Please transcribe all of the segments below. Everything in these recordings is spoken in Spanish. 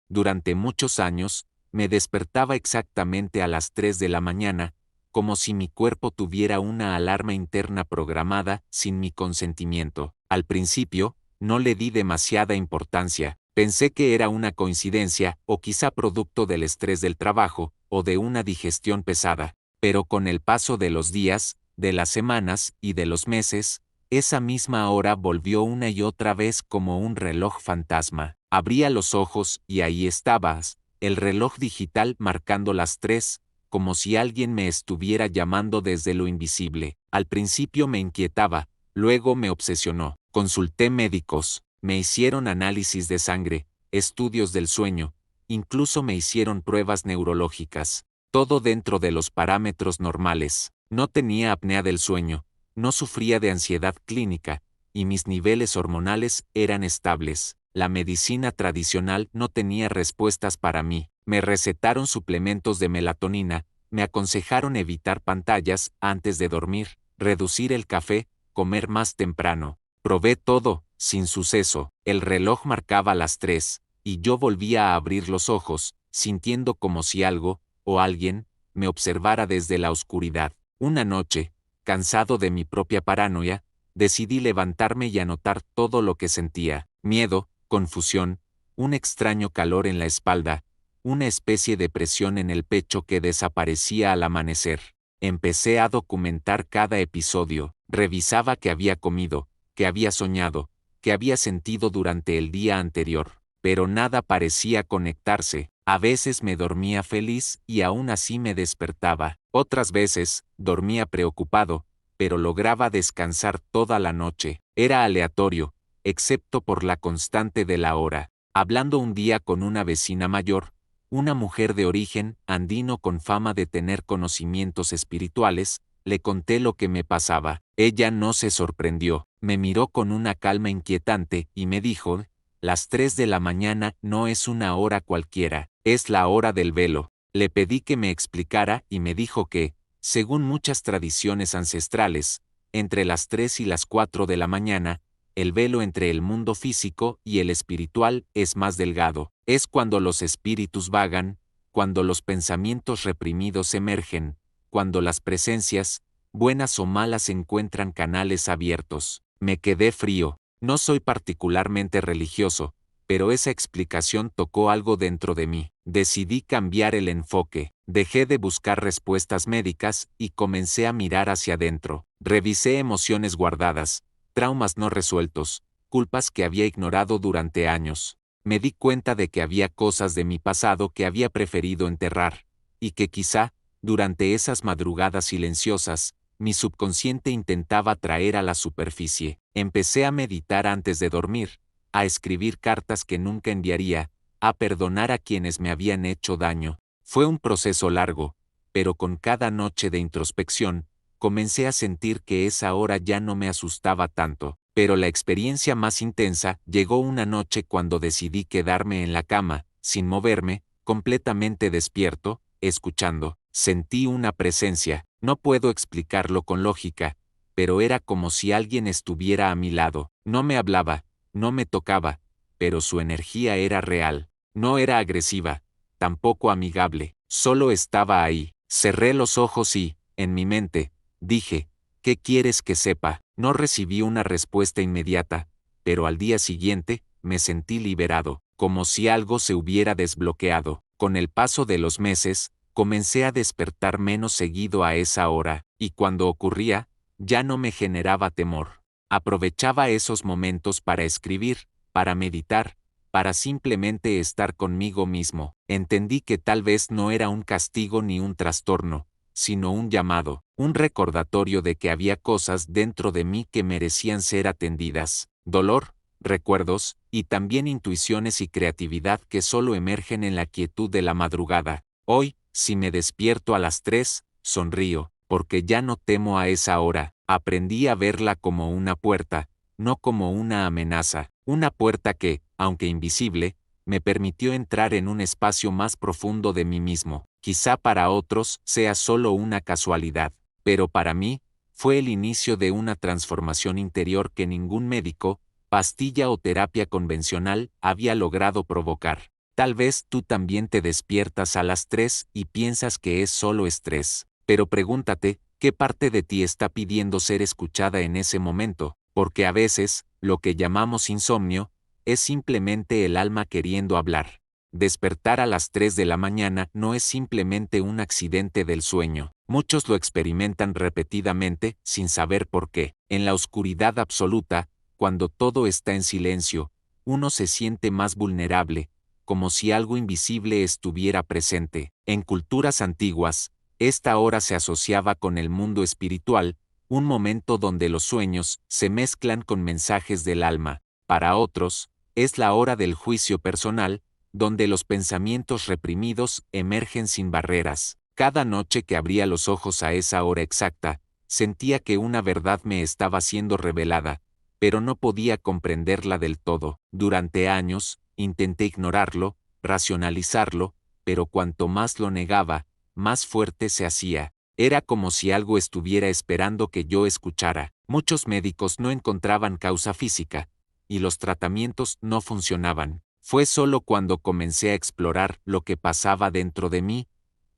Durante muchos años, me despertaba exactamente a las 3 de la mañana, como si mi cuerpo tuviera una alarma interna programada sin mi consentimiento. Al principio, no le di demasiada importancia, pensé que era una coincidencia o quizá producto del estrés del trabajo o de una digestión pesada, pero con el paso de los días, de las semanas y de los meses, esa misma hora volvió una y otra vez como un reloj fantasma. Abría los ojos y ahí estabas, el reloj digital marcando las 3, como si alguien me estuviera llamando desde lo invisible. Al principio me inquietaba, luego me obsesionó. Consulté médicos, me hicieron análisis de sangre, estudios del sueño, incluso me hicieron pruebas neurológicas. Todo dentro de los parámetros normales. No tenía apnea del sueño, no sufría de ansiedad clínica, y mis niveles hormonales eran estables. La medicina tradicional no tenía respuestas para mí. Me recetaron suplementos de melatonina, me aconsejaron evitar pantallas antes de dormir, reducir el café, comer más temprano. Probé todo, sin suceso. El reloj marcaba las 3, y yo volvía a abrir los ojos, sintiendo como si algo, o alguien, me observara desde la oscuridad. Una noche, cansado de mi propia paranoia, decidí levantarme y anotar todo lo que sentía: miedo, confusión, un extraño calor en la espalda, una especie de presión en el pecho que desaparecía al amanecer. Empecé a documentar cada episodio, revisaba qué había comido, qué había soñado, qué había sentido durante el día anterior, pero nada parecía conectarse. A veces me dormía feliz y aún así me despertaba. Otras veces, dormía preocupado, pero lograba descansar toda la noche. Era aleatorio, excepto por la constante de la hora. Hablando un día con una vecina mayor, una mujer de origen andino con fama de tener conocimientos espirituales, le conté lo que me pasaba. Ella no se sorprendió, me miró con una calma inquietante y me dijo: las 3 de la mañana no es una hora cualquiera, es la hora del velo. Le pedí que me explicara y me dijo que, según muchas tradiciones ancestrales, entre las 3 y las 4 de la mañana, el velo entre el mundo físico y el espiritual es más delgado. Es cuando los espíritus vagan, cuando los pensamientos reprimidos emergen, cuando las presencias, buenas o malas, encuentran canales abiertos. Me quedé frío. No soy particularmente religioso, pero esa explicación tocó algo dentro de mí. Decidí cambiar el enfoque. Dejé de buscar respuestas médicas y comencé a mirar hacia adentro. Revisé emociones guardadas, traumas no resueltos, culpas que había ignorado durante años. Me di cuenta de que había cosas de mi pasado que había preferido enterrar, y que quizá, durante esas madrugadas silenciosas, mi subconsciente intentaba traer a la superficie. Empecé a meditar antes de dormir, a escribir cartas que nunca enviaría, a perdonar a quienes me habían hecho daño. Fue un proceso largo, pero con cada noche de introspección, comencé a sentir que esa hora ya no me asustaba tanto. Pero la experiencia más intensa llegó una noche cuando decidí quedarme en la cama, sin moverme, completamente despierto, escuchando. Sentí una presencia. No puedo explicarlo con lógica, pero era como si alguien estuviera a mi lado. No me hablaba, no me tocaba, pero su energía era real. No era agresiva, tampoco amigable, solo estaba ahí. Cerré los ojos y, en mi mente, dije: ¿qué quieres que sepa? No recibí una respuesta inmediata, pero al día siguiente, me sentí liberado, como si algo se hubiera desbloqueado. Con el paso de los meses, comencé a despertar menos seguido a esa hora, y cuando ocurría, ya no me generaba temor. Aprovechaba esos momentos para escribir, para meditar, para simplemente estar conmigo mismo. Entendí que tal vez no era un castigo ni un trastorno, sino un llamado, un recordatorio de que había cosas dentro de mí que merecían ser atendidas. Dolor, recuerdos, y también intuiciones y creatividad que solo emergen en la quietud de la madrugada. Hoy, si me despierto a las 3, sonrío, porque ya no temo a esa hora. Aprendí a verla como una puerta, no como una amenaza. Una puerta que, aunque invisible, me permitió entrar en un espacio más profundo de mí mismo. Quizá para otros sea solo una casualidad, pero para mí, fue el inicio de una transformación interior que ningún médico, pastilla o terapia convencional había logrado provocar. Tal vez tú también te despiertas a las 3 y piensas que es solo estrés. Pero pregúntate, ¿qué parte de ti está pidiendo ser escuchada en ese momento? Porque a veces, lo que llamamos insomnio, es simplemente el alma queriendo hablar. Despertar a las 3 de la mañana no es simplemente un accidente del sueño. Muchos lo experimentan repetidamente, sin saber por qué. En la oscuridad absoluta, cuando todo está en silencio, uno se siente más vulnerable, como si algo invisible estuviera presente. En culturas antiguas, esta hora se asociaba con el mundo espiritual, un momento donde los sueños se mezclan con mensajes del alma. Para otros, es la hora del juicio personal, donde los pensamientos reprimidos emergen sin barreras. Cada noche que abría los ojos a esa hora exacta, sentía que una verdad me estaba siendo revelada, pero no podía comprenderla del todo. Durante años, intenté ignorarlo, racionalizarlo, pero cuanto más lo negaba, más fuerte se hacía. Era como si algo estuviera esperando que yo escuchara. Muchos médicos no encontraban causa física, y los tratamientos no funcionaban. Fue solo cuando comencé a explorar lo que pasaba dentro de mí,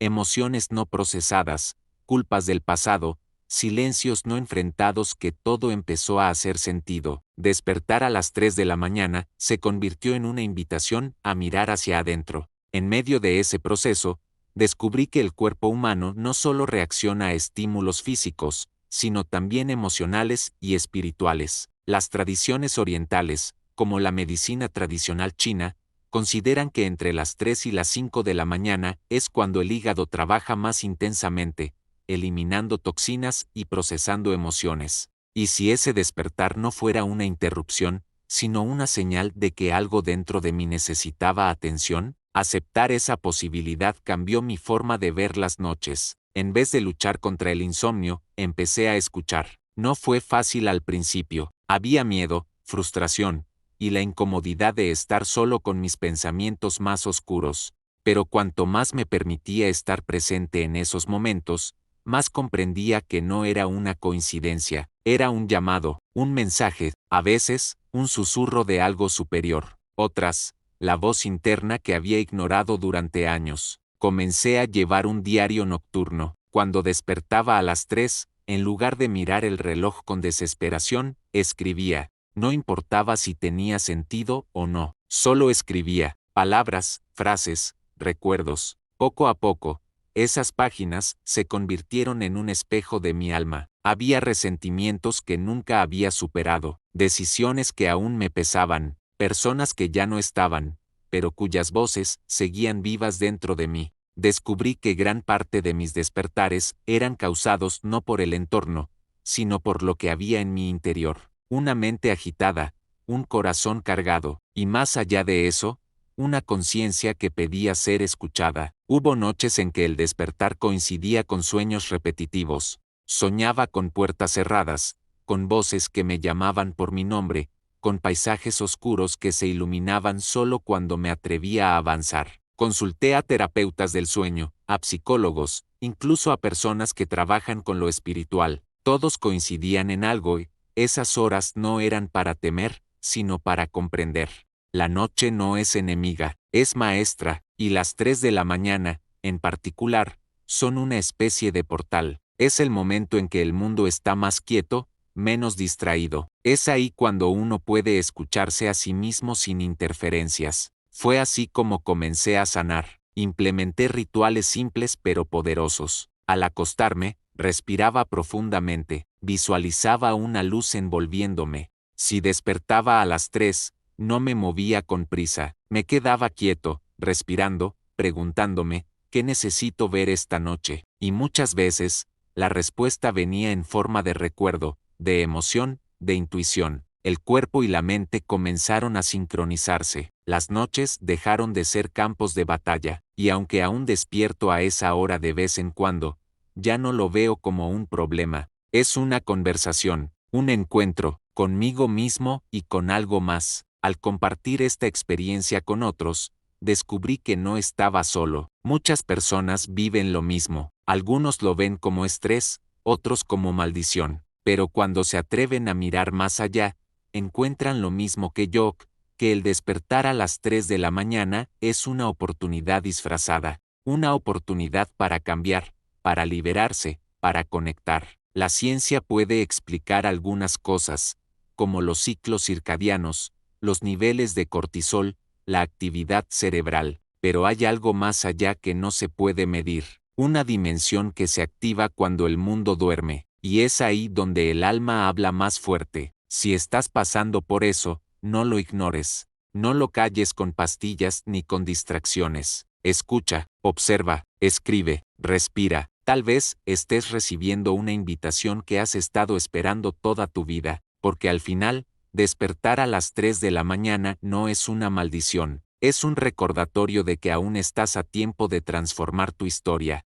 emociones no procesadas, culpas del pasado, silencios no enfrentados, que todo empezó a hacer sentido. Despertar a las 3 de la mañana se convirtió en una invitación a mirar hacia adentro. En medio de ese proceso, descubrí que el cuerpo humano no solo reacciona a estímulos físicos, sino también emocionales y espirituales. Las tradiciones orientales, como la medicina tradicional china, consideran que entre las 3 y las 5 de la mañana es cuando el hígado trabaja más intensamente, eliminando toxinas y procesando emociones. Y si ese despertar no fuera una interrupción, sino una señal de que algo dentro de mí necesitaba atención, aceptar esa posibilidad cambió mi forma de ver las noches. En vez de luchar contra el insomnio, empecé a escuchar. No fue fácil al principio. Había miedo, frustración, y la incomodidad de estar solo con mis pensamientos más oscuros. Pero cuanto más me permitía estar presente en esos momentos, más comprendía que no era una coincidencia, era un llamado, un mensaje, a veces, un susurro de algo superior. Otras, la voz interna que había ignorado durante años. Comencé a llevar un diario nocturno. Cuando despertaba a las 3, en lugar de mirar el reloj con desesperación, escribía. No importaba si tenía sentido o no, solo escribía palabras, frases, recuerdos. Poco a poco, esas páginas se convirtieron en un espejo de mi alma. Había resentimientos que nunca había superado, decisiones que aún me pesaban, personas que ya no estaban, pero cuyas voces seguían vivas dentro de mí. Descubrí que gran parte de mis despertares eran causados no por el entorno, sino por lo que había en mi interior. Una mente agitada, un corazón cargado, y más allá de eso, una conciencia que pedía ser escuchada. Hubo noches en que el despertar coincidía con sueños repetitivos. Soñaba con puertas cerradas, con voces que me llamaban por mi nombre, con paisajes oscuros que se iluminaban solo cuando me atrevía a avanzar. Consulté a terapeutas del sueño, a psicólogos, incluso a personas que trabajan con lo espiritual. Todos coincidían en algo y esas horas no eran para temer, sino para comprender. La noche no es enemiga, es maestra, y las 3 de la mañana, en particular, son una especie de portal. Es el momento en que el mundo está más quieto, menos distraído. Es ahí cuando uno puede escucharse a sí mismo sin interferencias. Fue así como comencé a sanar. Implementé rituales simples pero poderosos. Al acostarme, respiraba profundamente, visualizaba una luz envolviéndome. Si despertaba a las 3, no me movía con prisa, me quedaba quieto, respirando, preguntándome, ¿qué necesito ver esta noche? Y muchas veces, la respuesta venía en forma de recuerdo, de emoción, de intuición. El cuerpo y la mente comenzaron a sincronizarse. Las noches dejaron de ser campos de batalla, y aunque aún despierto a esa hora de vez en cuando, ya no lo veo como un problema. Es una conversación, un encuentro, conmigo mismo y con algo más. Al compartir esta experiencia con otros, descubrí que no estaba solo. Muchas personas viven lo mismo. Algunos lo ven como estrés, otros como maldición. Pero cuando se atreven a mirar más allá, encuentran lo mismo que yo, que el despertar a las 3 de la mañana es una oportunidad disfrazada, una oportunidad para cambiar, para liberarse, para conectar. La ciencia puede explicar algunas cosas, como los ciclos circadianos, los niveles de cortisol, la actividad cerebral, pero hay algo más allá que no se puede medir, una dimensión que se activa cuando el mundo duerme, y es ahí donde el alma habla más fuerte. Si estás pasando por eso, no lo ignores, no lo calles con pastillas ni con distracciones. Escucha, observa, escribe, respira. Tal vez estés recibiendo una invitación que has estado esperando toda tu vida, porque al final, despertar a las 3 de la mañana no es una maldición, es un recordatorio de que aún estás a tiempo de transformar tu historia,